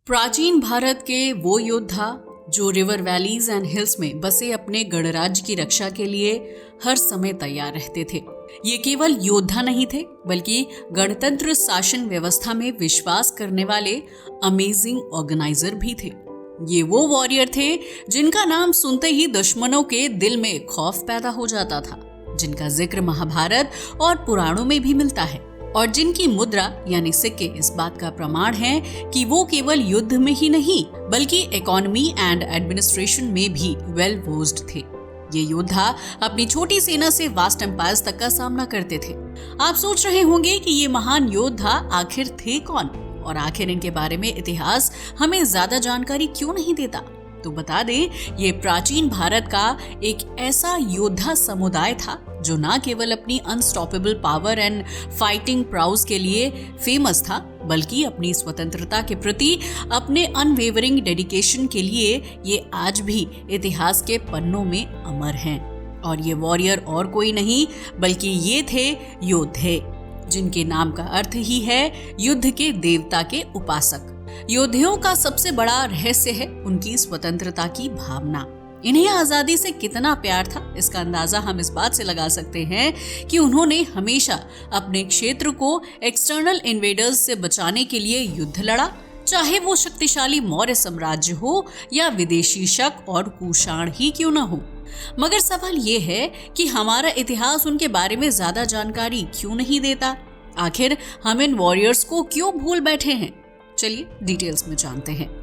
प्राचीन भारत के वो योद्धा जो रिवर वैलीज एंड हिल्स में बसे अपने गणराज्य की रक्षा के लिए हर समय तैयार रहते थे। ये केवल योद्धा नहीं थे बल्कि गणतंत्र शासन व्यवस्था में विश्वास करने वाले अमेजिंग ऑर्गेनाइजर भी थे। ये वो वॉरियर थे जिनका नाम सुनते ही दुश्मनों के दिल में खौफ पैदा हो जाता था, जिनका जिक्र महाभारत और पुराणों में भी मिलता है और जिनकी मुद्रा यानी सिक्के इस बात का प्रमाण है कि वो केवल युद्ध में ही नहीं बल्कि इकोनॉमी एंड एडमिनिस्ट्रेशन में भी वेल वर्स्ड थे। ये योद्धा अपनी छोटी सेना से वास्ट एम्पायर्स तक का सामना करते थे। आप सोच रहे होंगे कि ये महान योद्धा आखिर थे कौन और आखिर इनके बारे में इतिहास हमें ज्यादा जानकारी क्यों नहीं देता। तो बता दें, ये प्राचीन भारत का एक ऐसा योद्धा समुदाय था जो ना केवल अपनी अनस्टॉपेबल पावर एंड फाइटिंग प्राउस के लिए फेमस था बल्कि अपनी स्वतंत्रता के प्रति अपने अनवेवरिंग डेडिकेशन के लिए ये आज भी इतिहास के पन्नों में अमर हैं। और ये वॉरियर और कोई नहीं बल्कि ये थे योद्धे, जिनके नाम का अर्थ ही है युद्ध के देवता के उपासक। योद्धाओं का सबसे बड़ा रहस्य है उनकी स्वतंत्रता की भावना। इन्हें आजादी से कितना प्यार था इसका अंदाजा हम इस बात से लगा सकते हैं कि उन्होंने हमेशा अपने क्षेत्र को एक्सटर्नल इन्वेडर्स से बचाने के लिए युद्ध लड़ा, चाहे वो शक्तिशाली मौर्य साम्राज्य हो या विदेशी शक और कुषाण ही क्यों न हो। मगर सवाल ये है कि हमारा इतिहास उनके बारे में ज्यादा जानकारी क्यों नहीं देता। आखिर हम इन वॉरियर्स को क्यों भूल बैठे हैं? चलिए डिटेल्स में जानते हैं।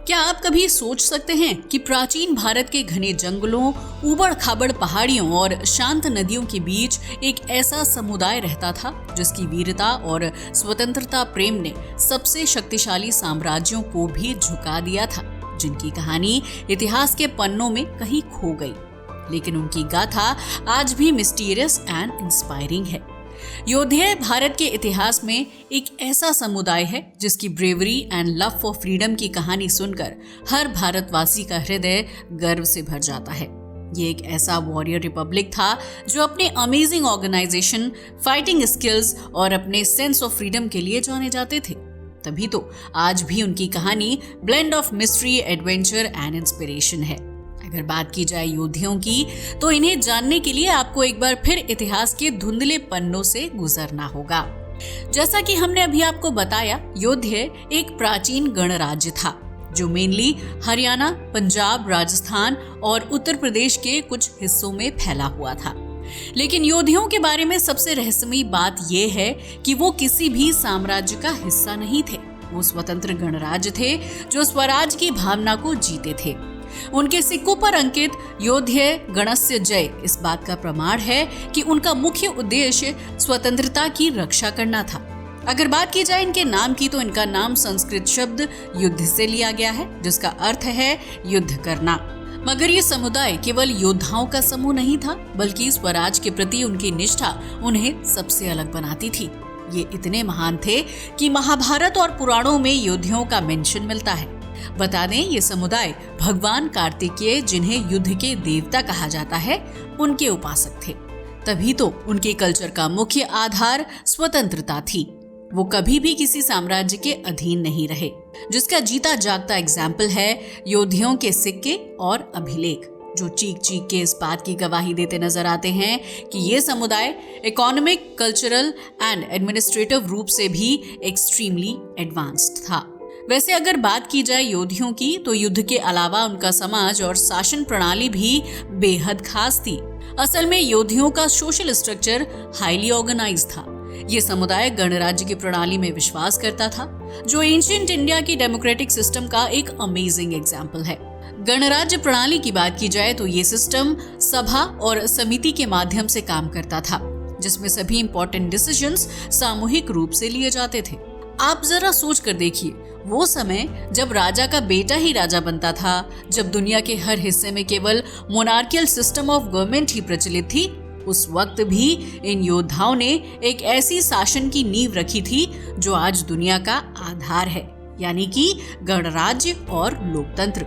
क्या आप कभी सोच सकते हैं कि प्राचीन भारत के घने जंगलों, ऊबड़-खाबड़ पहाड़ियों और शांत नदियों के बीच एक ऐसा समुदाय रहता था जिसकी वीरता और स्वतंत्रता प्रेम ने सबसे शक्तिशाली साम्राज्यों को भी झुका दिया था, जिनकी कहानी इतिहास के पन्नों में कहीं खो गई, लेकिन उनकी गाथा आज भी मिस्टीरियस एंड इंस्पायरिंग है। योद्धे भारत के इतिहास में एक ऐसा समुदाय है जिसकी bravery and love for freedom की कहानी सुनकर हर भारतवासी का हृदय गर्व से भर जाता है। ये एक ऐसा वॉरियर रिपब्लिक था जो अपने अमेजिंग ऑर्गेनाइजेशन, फाइटिंग स्किल्स और अपने सेंस ऑफ फ्रीडम के लिए जाने जाते थे। तभी तो आज भी उनकी कहानी blend of mystery, adventure and inspiration है। अगर बात की जाए योद्धाओं की तो इन्हें जानने के लिए आपको एक बार फिर इतिहास के धुंधले पन्नों से गुजरना होगा। जैसा कि हमने अभी आपको बताया, योद्धे एक प्राचीन गणराज्य था जो मेनली हरियाणा, पंजाब, राजस्थान और उत्तर प्रदेश के कुछ हिस्सों में फैला हुआ था। लेकिन योद्धाओं के बारे में सबसे रहस्यमयी बात यह है कि वो किसी भी साम्राज्य का हिस्सा नहीं थे। वो स्वतंत्र गणराज्य थे जो स्वराज की भावना को जीते थे। उनके सिक्कों पर अंकित योद्धे गणस्य जय इस बात का प्रमाण है कि उनका मुख्य उद्देश्य स्वतंत्रता की रक्षा करना था। अगर बात की जाए इनके नाम की तो इनका नाम संस्कृत शब्द युद्ध से लिया गया है जिसका अर्थ है युद्ध करना। मगर ये समुदाय केवल योद्धाओं का समूह नहीं था बल्कि स्वराज के प्रति उनकी निष्ठा उन्हें सबसे अलग बनाती थी। ये इतने महान थे कि महाभारत और पुराणों में योद्धाओं का मेंशन मिलता है। बता दें, ये समुदाय भगवान कार्तिकेय, जिन्हें युद्ध के देवता कहा जाता है, उनके उपासक थे। तभी तो उनके कल्चर का मुख्य आधार स्वतंत्रता थी। वो कभी भी किसी साम्राज्य के अधीन नहीं रहे, जिसका जीता जागता एग्जाम्पल है योद्धाओं के सिक्के और अभिलेख, जो चीख चीख के इस बात की गवाही देते नजर आते हैं कि ये समुदाय इकोनॉमिक, कल्चरल एंड एडमिनिस्ट्रेटिव रूप से भी एक्सट्रीमली एडवांस्ड था। वैसे अगर बात की जाए योद्धाओं की तो युद्ध के अलावा उनका समाज और शासन प्रणाली भी बेहद खास थी। असल में योद्धाओं का सोशल स्ट्रक्चर हाईली ऑर्गेनाइज्ड था। ये समुदाय गणराज्य की प्रणाली में विश्वास करता था, जो एंशिएंट इंडिया की डेमोक्रेटिक सिस्टम का एक अमेजिंग एग्जाम्पल है। गणराज्य प्रणाली की बात की जाए तो ये सिस्टम सभा और समिति के माध्यम से काम करता था, जिसमें सभी इंपॉर्टेंट डिसीजंस सामूहिक रूप से लिए जाते थे। आप जरा सोच कर देखिए, वो समय जब राजा का बेटा ही राजा बनता था, जब दुनिया के हर हिस्से में केवल मोनार्कियल सिस्टम ऑफ गवर्नमेंट ही प्रचलित थी, उस वक्त भी इन योद्धाओं ने एक ऐसी शासन की नींव रखी थी जो आज दुनिया का आधार है, यानी कि गणराज्य और लोकतंत्र।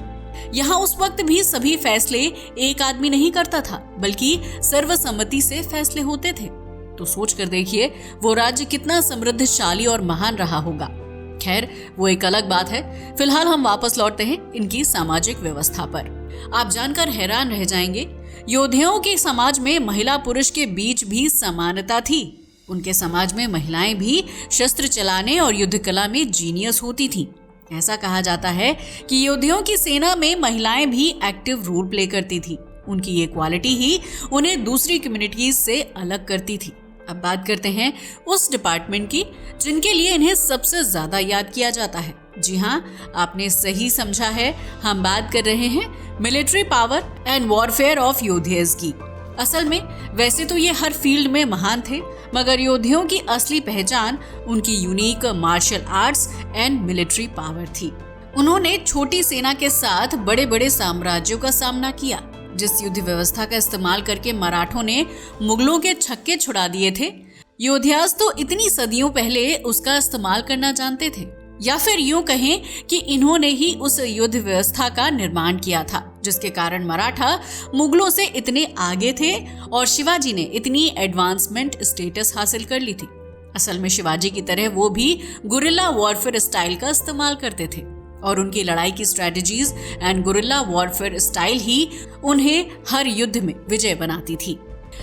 यहाँ उस वक्त भी सभी फैसले एक आदमी नहीं करता था बल्कि सर्वसम्मति से फैसले होते थे। तो सोच कर देखिए वो राज्य कितना समृद्धशाली और महान रहा होगा। खैर, वो एक अलग बात है। फिलहाल हम वापस लौटते हैं इनकी सामाजिक व्यवस्था पर। आप जानकर हैरान रह जाएंगे, योद्धाओं के समाज में महिला पुरुष के बीच भी समानता थी। उनके समाज में महिलाएं भी शस्त्र चलाने और युद्ध कला में जीनियस होती थीं। ऐसा कहा जाता है कि योद्धाओं की सेना में महिलाएं भी एक्टिव रोल प्ले करती थी। उनकी ये क्वालिटी ही उन्हें दूसरी कम्युनिटीज से अलग करती थी। अब बात करते हैं उस डिपार्टमेंट की जिनके लिए इन्हें सबसे ज्यादा याद किया जाता है। जी हाँ, आपने सही समझा है, हम बात कर रहे हैं military power and warfare of योद्धास की। असल में वैसे तो ये हर फील्ड में महान थे, मगर योद्धाओं की असली पहचान उनकी unique martial arts and military power थी। उन्होंने छोटी सेना के साथ बड़े बड़े साम्राज्यों का सामना किया। जिस युद्ध व्यवस्था का इस्तेमाल करके मराठों ने मुगलों के छक्के छुड़ा दिए थे, योद्धास तो इतनी सदियों पहले उसका इस्तेमाल करना जानते थे। या फिर यूं कहें कि इन्होंने ही उस युद्ध व्यवस्था का निर्माण किया था, जिसके कारण मराठा मुगलों से इतने आगे थे और शिवाजी ने इतनी एडवांसमेंट स्टेटस हासिल कर ली थी। असल में शिवाजी की तरह वो भी गुरिल्ला वॉरफेयर स्टाइल का इस्तेमाल करते थे और उनकी लड़ाई की strategies and guerrilla warfare style ही उन्हें हर युद्ध में विजय बनाती थी।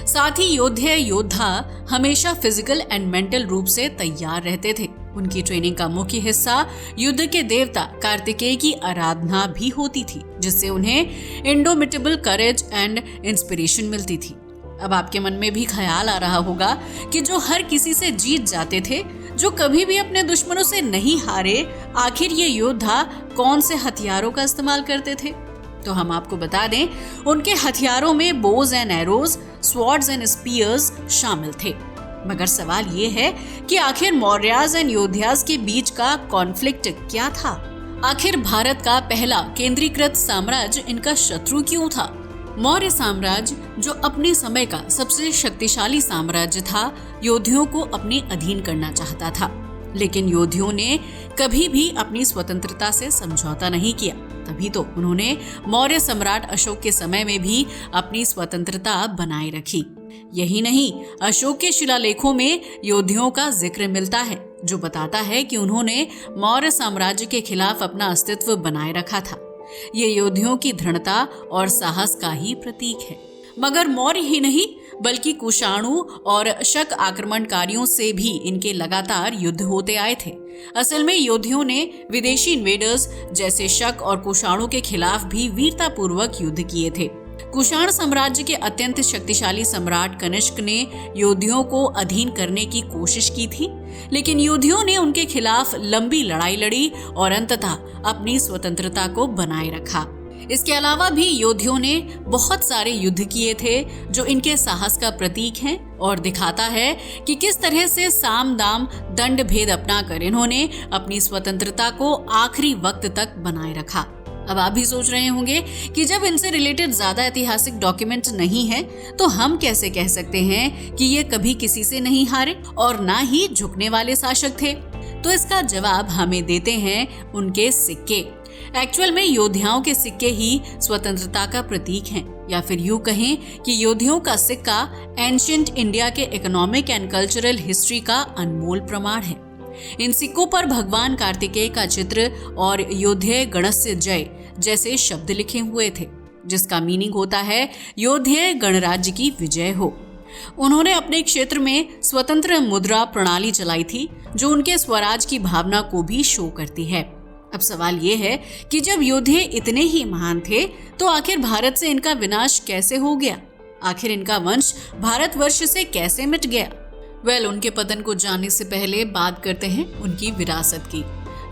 साथ ही योद्धा हमेशा फिजिकल एंड मेंटल रूप से तैयार रहते थे। उनकी ट्रेनिंग का मुख्य हिस्सा युद्ध के देवता कार्तिकेय की आराधना भी होती थी, जिससे उन्हें इंडोमिटेबल करेज एंड इंस्पिरेशन मिलती थी। अब आपके मन में भी ख्याल आ रहा होगा कि जो हर किसी से जीत जाते थे, जो कभी भी अपने दुश्मनों से नहीं हारे, आखिर ये योद्धा कौन से हथियारों का इस्तेमाल करते थे? तो हम आपको बता दें, उनके हथियारों में bows and arrows, swords and spears शामिल थे। मगर सवाल ये है कि आखिर मौर्याज एंड योद्धास के बीच का कॉन्फ्लिक्ट क्या था? आखिर भारत का पहला केंद्रीकृत साम्राज्य इनका शत्रु क्यों था? मौर्य साम्राज्य, जो अपने समय का सबसे शक्तिशाली साम्राज्य था, योद्धाओं को अपने अधीन करना चाहता था। लेकिन योद्धाओं ने कभी भी अपनी स्वतंत्रता से समझौता नहीं किया। तभी तो उन्होंने मौर्य सम्राट अशोक के समय में भी अपनी स्वतंत्रता बनाए रखी। यही नहीं, अशोक के शिलालेखों में योद्धाओं का जिक्र मिलता है, जो बताता है कि उन्होंने मौर्य साम्राज्य के खिलाफ अपना अस्तित्व बनाए रखा था। ये योद्धाओं की दृढ़ता और साहस का ही प्रतीक है। मगर मौर्य ही नहीं, बल्कि कुषाणु और शक आक्रमणकारियों से भी इनके लगातार युद्ध होते आए थे। असल में योद्धाओं ने विदेशी इन्वेडर्स जैसे शक और कुषाणु के खिलाफ भी वीरतापूर्वक युद्ध किए थे। कुषाण साम्राज्य के अत्यंत शक्तिशाली सम्राट कनिष्क ने योद्धाओं को अधीन करने की कोशिश की थी, लेकिन योद्धाओं ने उनके खिलाफ लंबी लड़ाई लड़ी और अंततः अपनी स्वतंत्रता को बनाए रखा। इसके अलावा भी योद्धाओं ने बहुत सारे युद्ध किए थे, जो इनके साहस का प्रतीक हैं और दिखाता है कि किस तरह से साम दाम दंड भेद अपनाकर इन्होंने अपनी स्वतंत्रता को आखिरी वक्त तक बनाए रखा। अब आप भी सोच रहे होंगे कि जब इनसे रिलेटेड ज्यादा ऐतिहासिक डॉक्यूमेंट नहीं है, तो हम कैसे कह सकते हैं कि ये कभी किसी से नहीं हारे और ना ही झुकने वाले शासक थे? तो इसका जवाब हमें देते हैं उनके सिक्के। एक्चुअल में योद्धाओं के सिक्के ही स्वतंत्रता का प्रतीक हैं, या फिर यूं कहें कि योद्धाओं का सिक्का एंशिएंट इंडिया के इकोनॉमिक एंड कल्चरल हिस्ट्री का अनमोल प्रमाण है। इन सिक्कों पर भगवान कार्तिकेय का चित्र और योद्धे गणस्य जय जैसे शब्द लिखे हुए थे, जिसका मीनिंग होता है योद्धे गणराज्य की विजय हो। उन्होंने अपने क्षेत्र में स्वतंत्र मुद्रा प्रणाली चलाई थी, जो उनके स्वराज की भावना को भी शो करती है। अब सवाल ये है कि जब योद्धे इतने ही महान थे, तो आखिर भारत से इनका विनाश कैसे हो गया? आखिर इनका वंश भारतवर्ष से कैसे मिट गया? उनके पतन को जानने से पहले बात करते हैं उनकी विरासत की।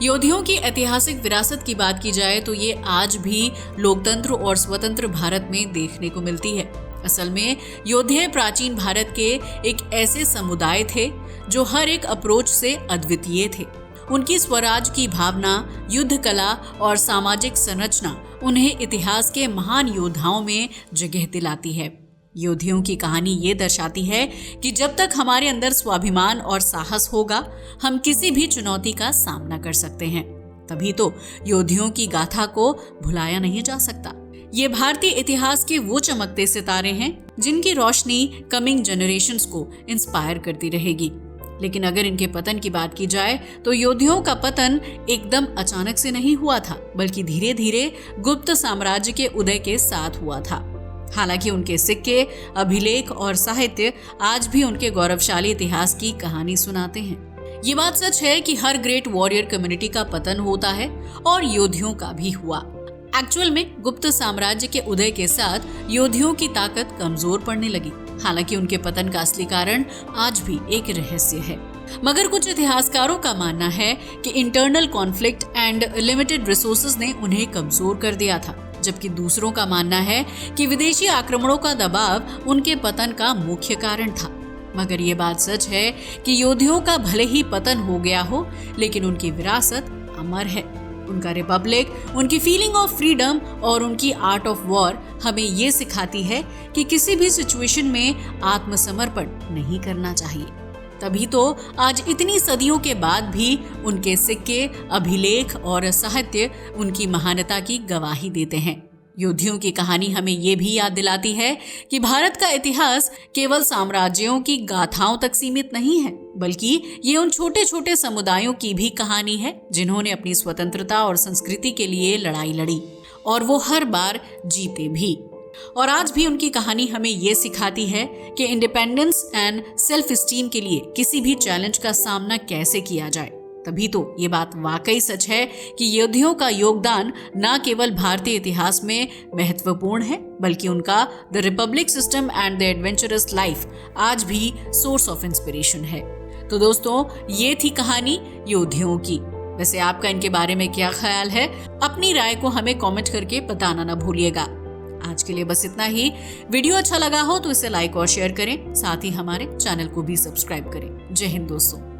योद्धाओं की ऐतिहासिक विरासत की बात की जाए तो ये आज भी लोकतंत्र और स्वतंत्र भारत में देखने को मिलती है। असल में योद्धे प्राचीन भारत के एक ऐसे समुदाय थे जो हर एक अप्रोच से अद्वितीय थे। उनकी स्वराज की भावना, युद्ध कला और सामाजिक संरचना उन्हें इतिहास के महान योद्धाओं में जगह दिलाती है। योद्धाओं की कहानी ये दर्शाती है कि जब तक हमारे अंदर स्वाभिमान और साहस होगा, हम किसी भी चुनौती का सामना कर सकते हैं। तभी तो योद्धाओं की गाथा को भुलाया नहीं जा सकता। ये भारतीय इतिहास के वो चमकते सितारे हैं जिनकी रोशनी कमिंग जनरेशंस को इंस्पायर करती रहेगी। लेकिन अगर इनके पतन की बात की जाए तो योद्धाओं का पतन एकदम अचानक से नहीं हुआ था, बल्कि धीरे धीरे गुप्त साम्राज्य के उदय के साथ हुआ था। हालांकि उनके सिक्के, अभिलेख और साहित्य आज भी उनके गौरवशाली इतिहास की कहानी सुनाते हैं। ये बात सच है कि हर ग्रेट वॉरियर कम्युनिटी का पतन होता है और योद्धाओं का भी हुआ। एक्चुअल में गुप्त साम्राज्य के उदय के साथ योद्धाओं की ताकत कमजोर पड़ने लगी। हालांकि उनके पतन का असली कारण आज भी एक रहस्य है, मगर कुछ इतिहासकारों का मानना है कि internal conflict and limited resources ने उन्हें कमजोर कर दिया था, जबकि दूसरों का मानना है कि विदेशी आक्रमणों का दबाव उनके पतन का मुख्य कारण था। मगर ये बात सच है कि योद्धाओं का भले ही पतन हो गया हो, लेकिन उनकी विरासत अमर है। उनका रिपब्लिक, उनकी फीलिंग ऑफ फ्रीडम और उनकी आर्ट ऑफ वॉर हमें ये सिखाती है कि किसी भी सिचुएशन में आत्मसमर्पण नहीं करना चाहिए। तभी तो आज इतनी सदियों के बाद भी उनके सिक्के, अभिलेख और साहित्य उनकी महानता की गवाही देते हैं। योद्धाओं की कहानी हमें ये भी याद दिलाती है कि भारत का इतिहास केवल साम्राज्यों की गाथाओं तक सीमित नहीं है, बल्कि ये उन छोटे छोटे समुदायों की भी कहानी है जिन्होंने अपनी स्वतंत्रता और संस्कृति के लिए लड़ाई लड़ी और वो हर बार जीते भी। और आज भी उनकी कहानी हमें ये सिखाती है कि इंडिपेंडेंस एंड सेल्फ स्टीम के लिए किसी भी चैलेंज का सामना कैसे किया जाए। तभी तो ये बात वाकई सच है कि योद्धाओं का योगदान न केवल भारतीय इतिहास में महत्वपूर्ण है, बल्कि उनका the Republic system and the adventurous life आज भी सोर्स ऑफ इंस्पिरेशन है। तो दोस्तों, ये थी कहानी योद्धाओं की। वैसे आपका इनके बारे में क्या ख्याल है? अपनी राय को हमें कमेंट करके बताना ना भूलिएगा। आज के लिए बस इतना ही। वीडियो अच्छा लगा हो तो इसे लाइक और शेयर करें, साथ ही हमारे चैनल को भी सब्सक्राइब करें। जय हिंद दोस्तों।